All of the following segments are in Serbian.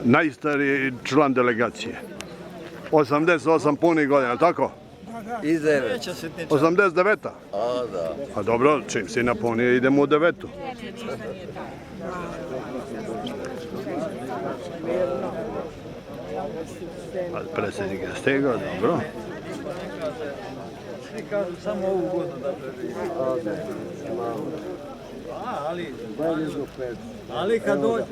Najstariji član delegacije. 88 punih godina, tako? I 9. 89. A, da. Pa dobro, čim si napunio, idemo u 9. Pa predsjednik je stigao, dobro. Svi kažu samo ovu godinu da preživi. Ali kad dođe,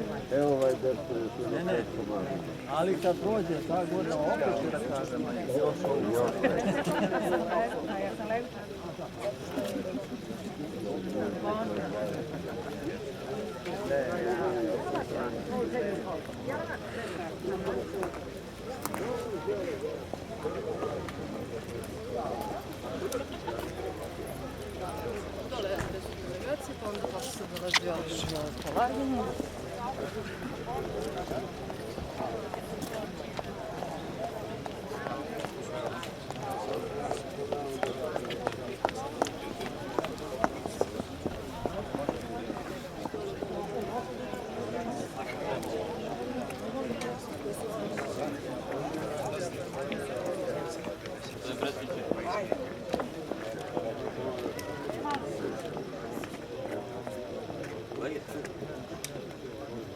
ali kad dođe ta godina opet će da kažemo još ovu. Pa onda kako se dolazi polaganje.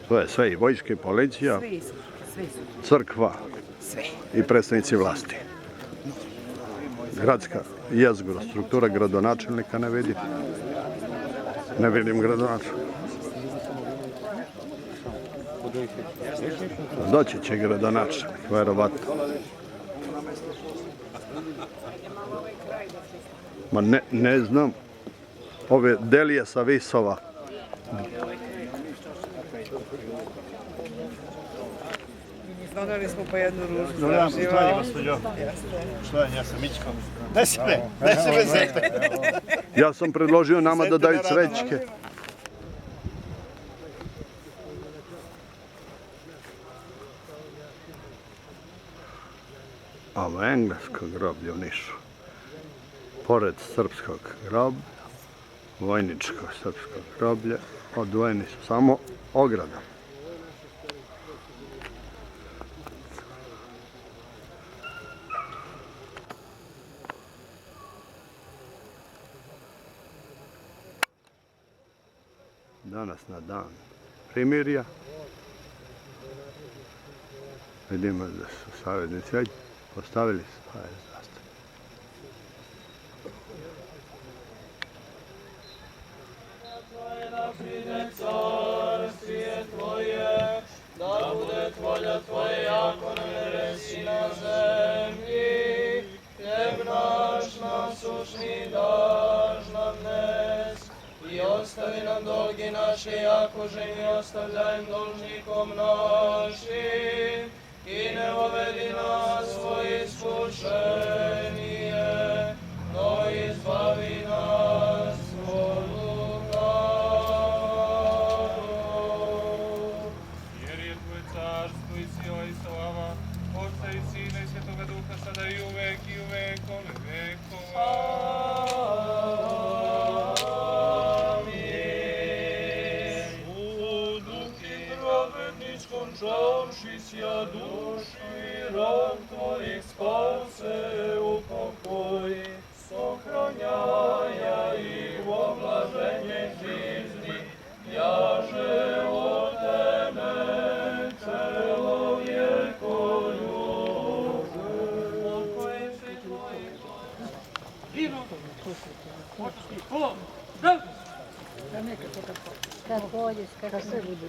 To je sve, i vojska, i policija, Svi su. crkva i predstavnici vlasti. Gradska jezgro, struktura gradonačelnika ne vidim. Ne vidim gradonačelnika. Doći će gradonačelnik, verovatno. Ma ne znam. Ove Delije sa Visova. Doneli smo po jednu ružu. Dobro vam poštovanje, gospođo. Poštovanje, ja sam Mićko. Daj se me zepe. Ja sam predložio nama da daju cvećke. A u engleskog groblja u Nišu, pored srpskog groblja, vojničkog srpskog groblja, odvojeni su samo ogradom. Danas na dan primirja vidimo da su saveznici već postavili svoje zastave. Da pride carstije Tvoje, da bude volja Tvoja jako na nebesi i na zemlji. Hljeb naš nasušni daš nam dnes i ostavi nam dolgi naše, jakože mi ostavljajem dolžnikom našim. I ne uvedi nas u iskušenje, no izbavi nas od lukavog. Jer je Tvoje carstvo i sila i slava, Otca i Sina i Svetoga Duha, sada i uvek i u vekove vekova. Končavši sja duši, rok Tvojih spase u pokoji, sohranjaja ih u oblaženje žizni, jaže od Tebe celo vjeko ljuže. Od koje se Tvoji Živo, očki, o, zdrav! Kad pođeš, kako sve bude.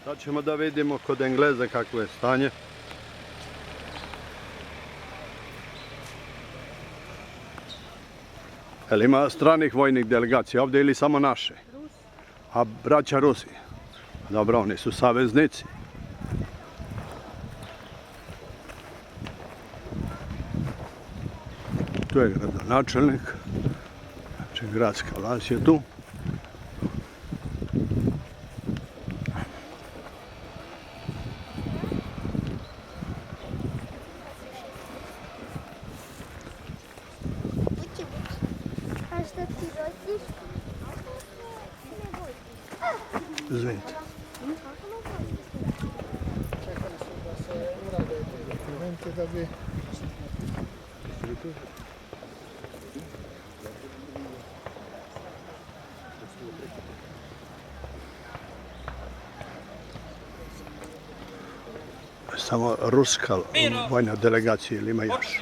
Sad ćemo da vidimo kod Engleza kakvo je stanje. Jel ima stranih vojnih delegacija ovdje ili samo naše? A braća Rusi? Dobro, oni su saveznici. Tu je gradonačelnik, znači gradska vlast je tu. A što ti nosiš? Izvinite. Čekali su da se urade dokumenti da bi... Samo ruska vojna delegacija ili ima još?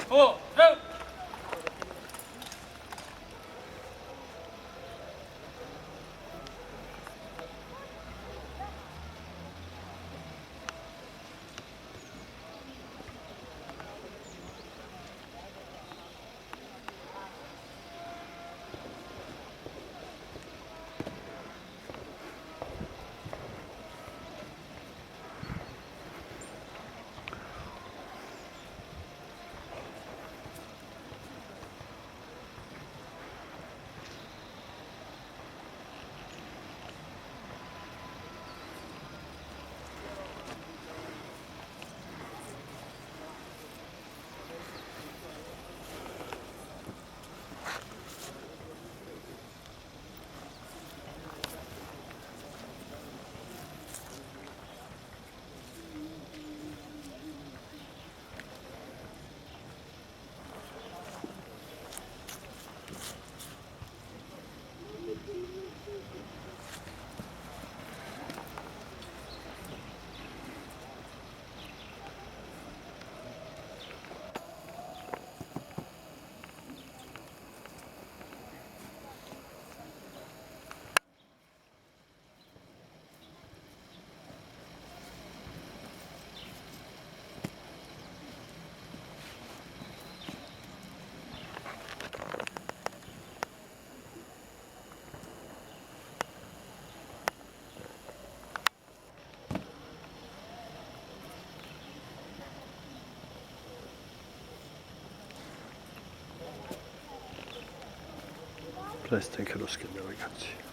Predstavnik ruske delegacije.